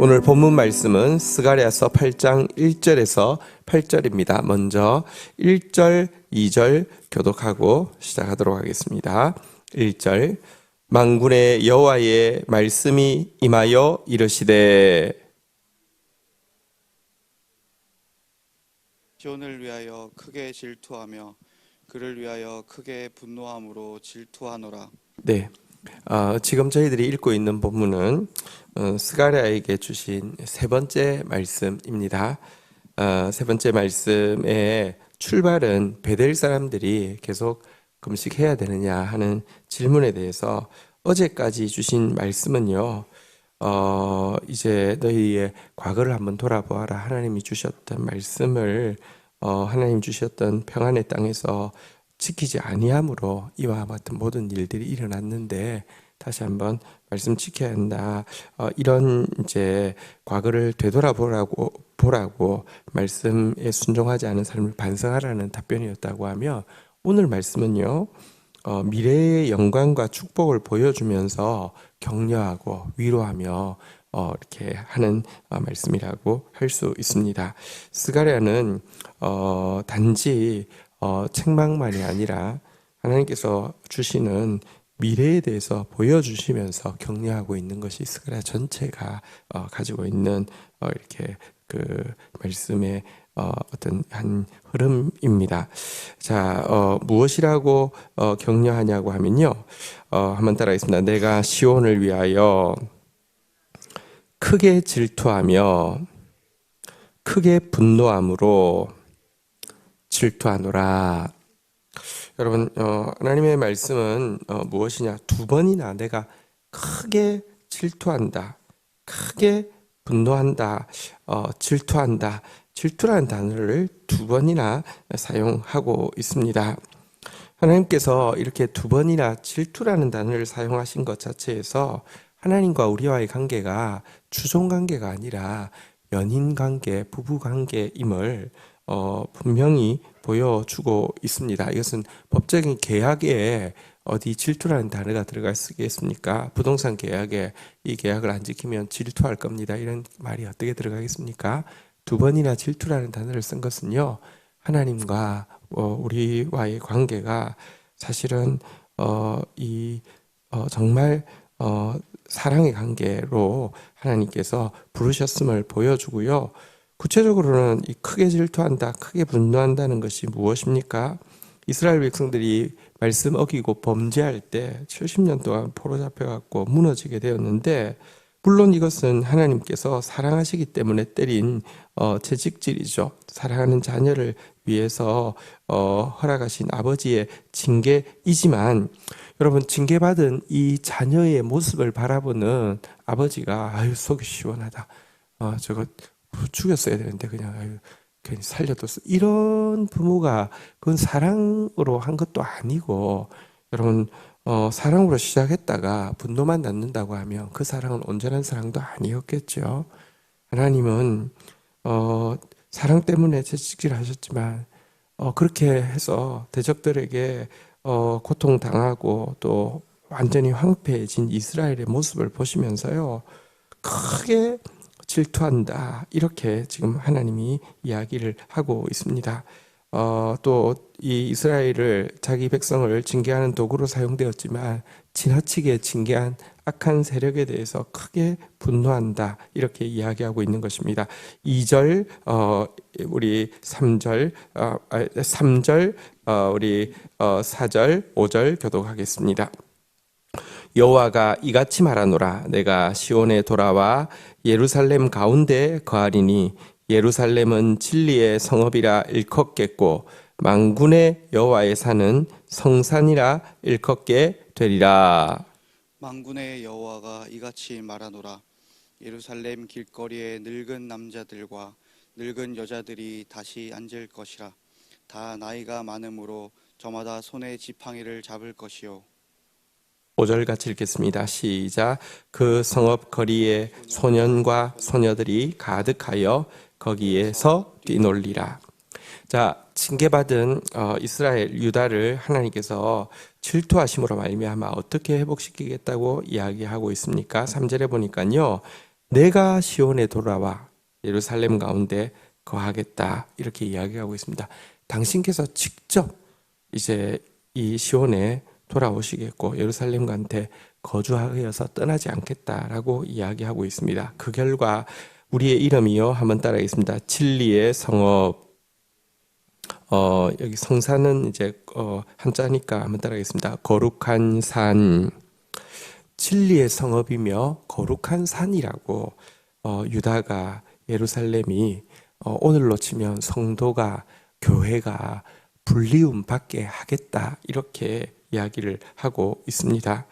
오늘 본문 말씀은 스가랴서 8장 1절에서 8절입니다. 먼저 1절, 2절 교독하고 시작하도록 하겠습니다. 1절 만군의 여호와의 말씀이 임하여 이르시되 시온을 위하여 크게 질투하며 그를 위하여 크게 분노함으로 질투하노라. 네, 지금 저희들이 읽고 있는 본문은 스가랴에게 주신 세 번째 말씀입니다. 세 번째 말씀의 출발은 베델 사람들이 계속 금식해야 되느냐 하는 질문에 대해서 어제까지 주신 말씀은요. 이제 너희의 과거를 한번 돌아보아라. 하나님이 주셨던 말씀을 하나님 주셨던 평안의 땅에서 지키지 아니함으로 이와 같은 모든 일들이 일어났는데 다시 한번 말씀 지켜야 한다. 이런 이제 과거를 되돌아보라고 말씀에 순종하지 않은 삶을 반성하라는 답변이었다고 하며 오늘 말씀은요. 미래의 영광과 축복을 보여주면서 격려하고 위로하며 이렇게 하는 말씀이라고 할 수 있습니다. 스가랴는 단지 책망만이 아니라 하나님께서 주시는 미래에 대해서 보여주시면서 격려하고 있는 것이 스가랴 전체가 가지고 있는 이렇게 그 말씀의 어떤 한 흐름입니다. 자, 무엇이라고 격려하냐고 하면요. 한번 따라하겠습니다. 내가 시온을 위하여 크게 질투하며 크게 분노함으로 질투하노라. 여러분, 하나님의 말씀은 무엇이냐? 두 번이나 내가 크게 질투한다, 크게 분노한다, 질투한다. 질투라는 단어를 두 번이나 사용하고 있습니다. 하나님께서 이렇게 두 번이나 질투라는 단어를 사용하신 것 자체에서 하나님과 우리와의 관계가 주종 관계가 아니라 연인 관계, 부부 관계임을 분명히 보여주고 있습니다. 이것은 법적인 계약에 어디 질투라는 단어가 들어갈 수 있겠습니까? 부동산 계약에 이 계약을 안 지키면 질투할 겁니다. 이런 말이 어떻게 들어가겠습니까? 두 번이나 질투라는 단어를 쓴 것은요. 하나님과 우리와의 관계가 사실은 정말 사랑의 관계로 하나님께서 부르셨음을 보여주고요. 구체적으로는 이 크게 질투한다, 크게 분노한다는 것이 무엇입니까? 이스라엘 백성들이 말씀 어기고 범죄할 때 70년 동안 포로 잡혀갖고 무너지게 되었는데 물론 이것은 하나님께서 사랑하시기 때문에 때린 채찍질이죠. 사랑하는 자녀를 위해서 허락하신 아버지의 징계이지만 여러분 징계받은 이 자녀의 모습을 바라보는 아버지가 아유 속이 시원하다. 저거 죽였어야 되는데 그냥 괜히 살려뒀어. 이런 부모가 그건 사랑으로 한 것도 아니고 여러분 사랑으로 시작했다가 분노만 낳는다고 하면 그 사랑은 온전한 사랑도 아니었겠죠. 하나님은 사랑 때문에 채찍질 하셨지만 그렇게 해서 대적들에게 고통당하고 또 완전히 황폐해진 이스라엘의 모습을 보시면서요. 크게 질투한다. 이렇게 지금 하나님이 이야기를 하고 있습니다. 또 이 이스라엘을 자기 백성을 징계하는 도구로 사용되었지만 지나치게 징계한 악한 세력에 대해서 크게 분노한다. 이렇게 이야기하고 있는 것입니다. 2절 우리 3절 3절 우리 4절 5절 교독하겠습니다. 여호와가 이같이 말하노라. 내가 시온에 돌아와 예루살렘 가운데 거하리니 예루살렘은 진리의 성읍이라 일컫겠고 만군의 여호와의 산은 성산이라 일컫게 되리라. 만군의 여호와가 이같이 말하노라. 예루살렘 길거리에 늙은 남자들과 늙은 여자들이 다시 앉을 것이라. 다 나이가 많음으로 저마다 손에 지팡이를 잡을 것이요. 5절 같이 읽겠습니다. 시작. 그 성읍 거리에 소년과 소녀들이 가득하여 거기에서 뛰놀리라. 자, 징계받은 이스라엘 유다를 하나님께서 질투하심으로 말미암아 어떻게 회복시키겠다고 이야기하고 있습니까? 3절에 보니까요. 내가 시온에 돌아와 예루살렘 가운데 거하겠다 이렇게 이야기하고 있습니다. 당신께서 직접 이제 이 시온에 돌아오시겠고 예루살렘 가운데 거주하여서 떠나지 않겠다라고 이야기하고 있습니다. 그 결과 우리의 이름이요 한번 따라하겠습니다. 진리의 성읍. 여기 성산은 이제 한자니까 한번 따라하겠습니다. 거룩한 산. 진리의 성읍이며 거룩한 산이라고 유다가 예루살렘이 오늘로 치면 성도가 교회가 불리움 받게 하겠다 이렇게 이야기를 하고 있습니다.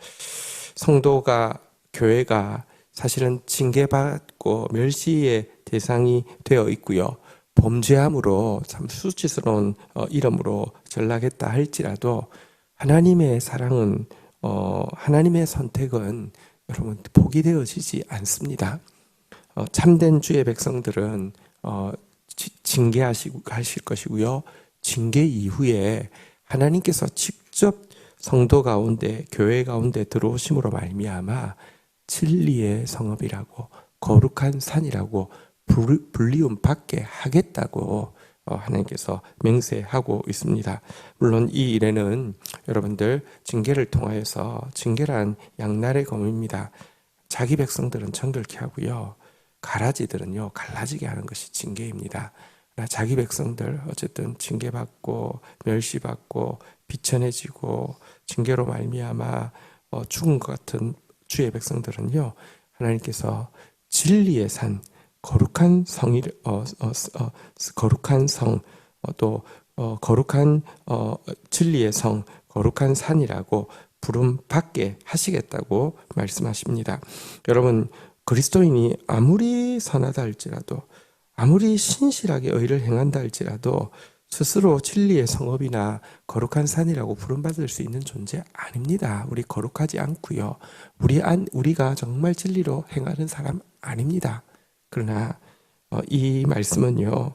성도가 교회가 사실은 징계받고 멸시의 대상이 되어 있고요. 범죄함으로 참 수치스러운 이름으로 전락했다 할지라도 하나님의 사랑은 하나님의 선택은 여러분 포기되어지지 않습니다. 참된 주의 백성들은 징계하시고 하실 것이고요. 징계 이후에 하나님께서 직접 성도 가운데 교회 가운데 들어오심으로 말미암아 진리의 성읍이라고 거룩한 산이라고 불리움 받게 하겠다고 하나님께서 맹세하고 있습니다. 물론 이 일에는 여러분들 징계를 통하여서 징계란 양날의 검입니다. 자기 백성들은 정결케 하고요. 가라지들은요 갈라지게 하는 것이 징계입니다. 자기 백성들 어쨌든 징계받고 멸시받고 비천해지고 징계로 말미암아 죽은 것 같은 주의 백성들은요 하나님께서 진리의 산 거룩한 성이 거룩한 성 또 거룩한 진리의 성 거룩한 산이라고 부름 받게 하시겠다고 말씀하십니다. 여러분 그리스도인이 아무리 선하다 할지라도 아무리 신실하게 의를 행한다 할지라도 스스로 진리의 성읍이나 거룩한 산이라고 부름받을 수 있는 존재 아닙니다. 우리 거룩하지 않고요. 우리가 정말 진리로 행하는 사람 아닙니다. 그러나 이 말씀은요.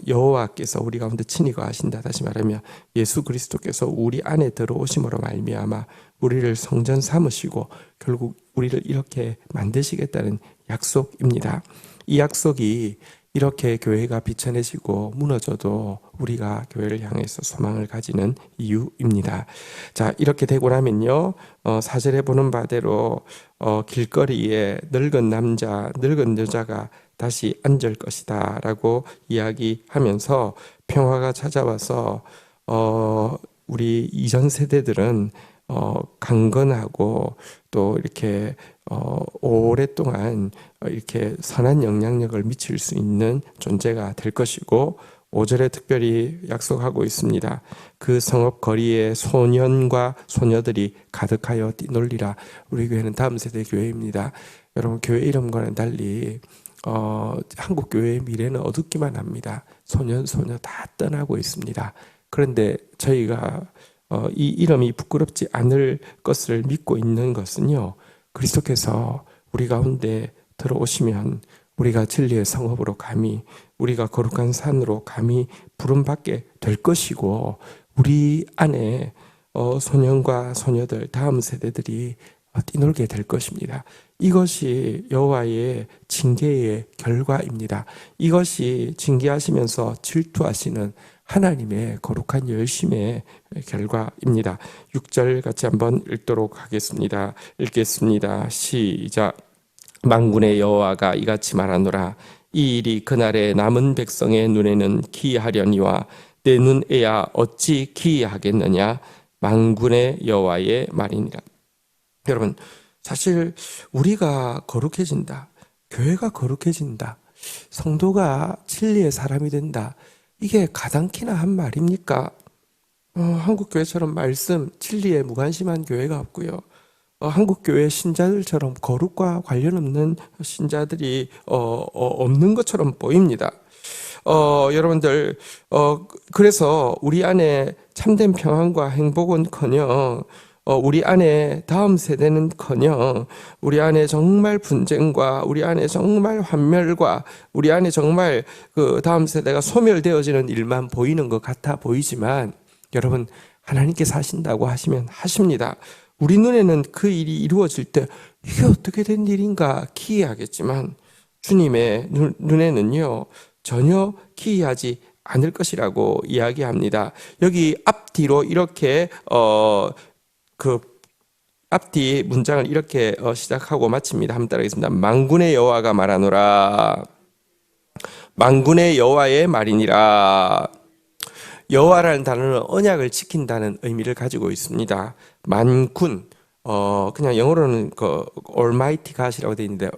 여호와께서 우리 가운데 친히 거하신다. 다시 말하면 예수 그리스도께서 우리 안에 들어오심으로 말미암아 우리를 성전 삼으시고 결국 우리를 이렇게 만드시겠다는 약속입니다. 이 약속이 이렇게 교회가 비천해지고 무너져도 우리가 교회를 향해서 소망을 가지는 이유입니다. 자, 이렇게 되고 나면요, 4절에 보는 바대로 길거리에 늙은 남자, 늙은 여자가 다시 앉을 것이다 라고 이야기하면서 평화가 찾아와서 우리 이전 세대들은 강건하고 또 이렇게 오랫동안 이렇게 선한 영향력을 미칠 수 있는 존재가 될 것이고 5절에 특별히 약속하고 있습니다. 그 성읍 거리에 소년과 소녀들이 가득하여 뛰놀리라. 우리 교회는 다음 세대 교회입니다. 여러분 교회 이름과는 달리 한국 교회의 미래는 어둡기만 합니다. 소년 소녀 다 떠나고 있습니다. 그런데 저희가 이 이름이 부끄럽지 않을 것을 믿고 있는 것은요. 그리스도께서 우리 가운데 들어오시면 우리가 진리의 성읍으로 감히 우리가 거룩한 산으로 감히 부름받게 될 것이고 우리 안에 소년과 소녀들 다음 세대들이 뛰놀게 될 것입니다. 이것이 여호와의 징계의 결과입니다. 이것이 징계하시면서 질투하시는 하나님의 거룩한 열심의 결과입니다. 6절 같이 한번 읽도록 하겠습니다. 읽겠습니다. 시작. 만군의 여호와가 이같이 말하노라. 이 일이 그날에 남은 백성의 눈에는 기이하려니와 내 눈에야 어찌 기이하겠느냐. 만군의 여호와의 말이니라. 여러분 사실 우리가 거룩해진다. 교회가 거룩해진다. 성도가 진리의 사람이 된다. 이게 가당키나 한 말입니까? 한국 교회처럼 말씀, 진리에 무관심한 교회가 없고요. 한국 교회 신자들처럼 거룩과 관련 없는 신자들이 없는 것처럼 보입니다. 여러분들 그래서 우리 안에 참된 평안과 행복은커녕 우리 안에 다음 세대는커녕 우리 안에 정말 분쟁과 우리 안에 정말 환멸과 우리 안에 정말 그 다음 세대가 소멸되어지는 일만 보이는 것 같아 보이지만 여러분 하나님께서 하신다고 하시면 하십니다. 우리 눈에는 그 일이 이루어질 때 이게 어떻게 된 일인가 기이하겠지만 주님의 눈에는요 전혀 기이하지 않을 것이라고 이야기합니다. 여기 앞뒤로 이렇게 그 앞뒤 문장을 이렇게 시작하고 마칩니다. 한번 따라하겠습니다. 만군의 여호와가 말하노라. 만군의 여호와의 말이니라. 여호와라는 단어는 언약을 지킨다는 의미를 가지고 있습니다. 만군, 그냥 영어로는 그 Almighty God이라고 되어 있는데,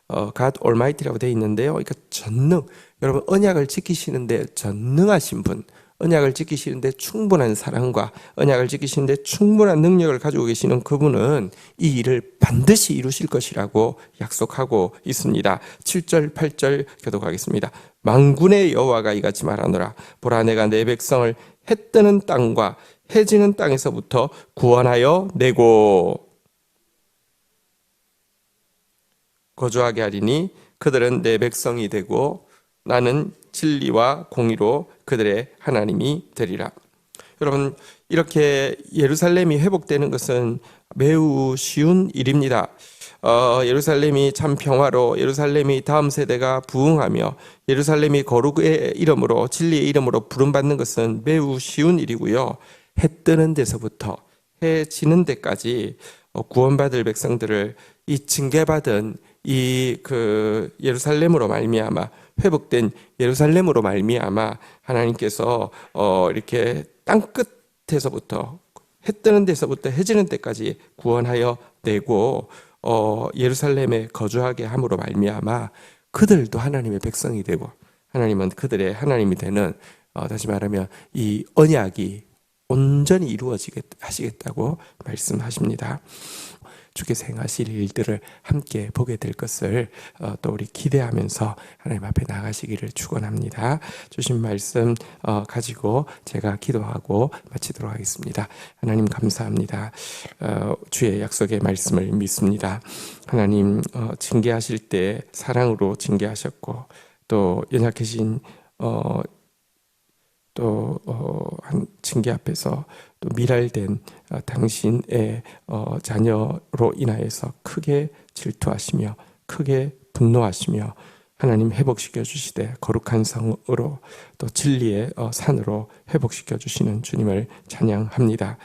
God Almighty라고 되어 있는데요. 그러니까 전능, 여러분 언약을 지키시는데 전능하신 분, 언약을 지키시는데 충분한 사랑과 언약을 지키시는데 충분한 능력을 가지고 계시는 그분은 이 일을 반드시 이루실 것이라고 약속하고 있습니다. 7절, 8절 교독하겠습니다. 만군의 여호와가 이같이 말하노라. 보라, 내가 내 백성을 해 뜨는 땅과 해 지는 땅에서부터 구원하여 내고 거주하게 하리니 그들은 내 백성이 되고 나는 진리와 공의로 그들의 하나님이 되리라. 여러분, 이렇게 예루살렘이 회복되는 것은 매우 쉬운 일입니다. 예루살렘이 참 평화로, 예루살렘이 다음 세대가 부흥하며 예루살렘이 거룩의 이름으로, 진리의 이름으로 부름받는 것은 매우 쉬운 일이고요. 해 뜨는 데서부터 해 지는 데까지 구원받을 백성들을 이 징계받은 이 예루살렘으로 말미암아, 회복된 예루살렘으로 말미암아 하나님께서 이렇게 땅 끝에서부터 해 뜨는 데서부터 해 지는 때까지 구원하여 내고 예루살렘에 거주하게 함으로 말미암아 그들도 하나님의 백성이 되고 하나님은 그들의 하나님이 되는, 다시 말하면 이 언약이 온전히 이루어지게 하시겠다고 말씀하십니다. 주께서 행하실 일들을 함께 보게 될 것을 또 우리 기대하면서 하나님 앞에 나가시기를 축원합니다. 주신 말씀 가지고 제가 기도하고 마치도록 하겠습니다. 하나님 감사합니다. 주의 약속의 말씀을 믿습니다. 하나님 징계하실 때 사랑으로 징계하셨고 또 연약해진 한 징계 앞에서 또 미랄된 당신의 자녀로 인하여서 크게 질투하시며 크게 분노하시며 하나님 회복시켜 주시되 거룩한 성으로 또 진리의 산으로 회복시켜 주시는 주님을 찬양합니다.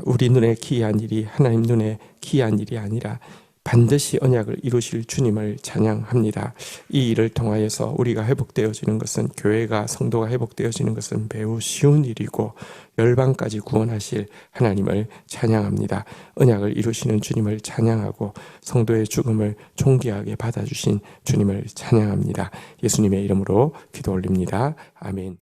우리 눈에 기이한 일이 하나님 눈에 기이한 일이 아니라 반드시 언약을 이루실 주님을 찬양합니다. 이 일을 통하여서 우리가 회복되어지는 것은, 교회가 성도가 회복되어지는 것은 매우 쉬운 일이고 열방까지 구원하실 하나님을 찬양합니다. 언약을 이루시는 주님을 찬양하고 성도의 죽음을 존귀하게 받아주신 주님을 찬양합니다. 예수님의 이름으로 기도 올립니다. 아멘.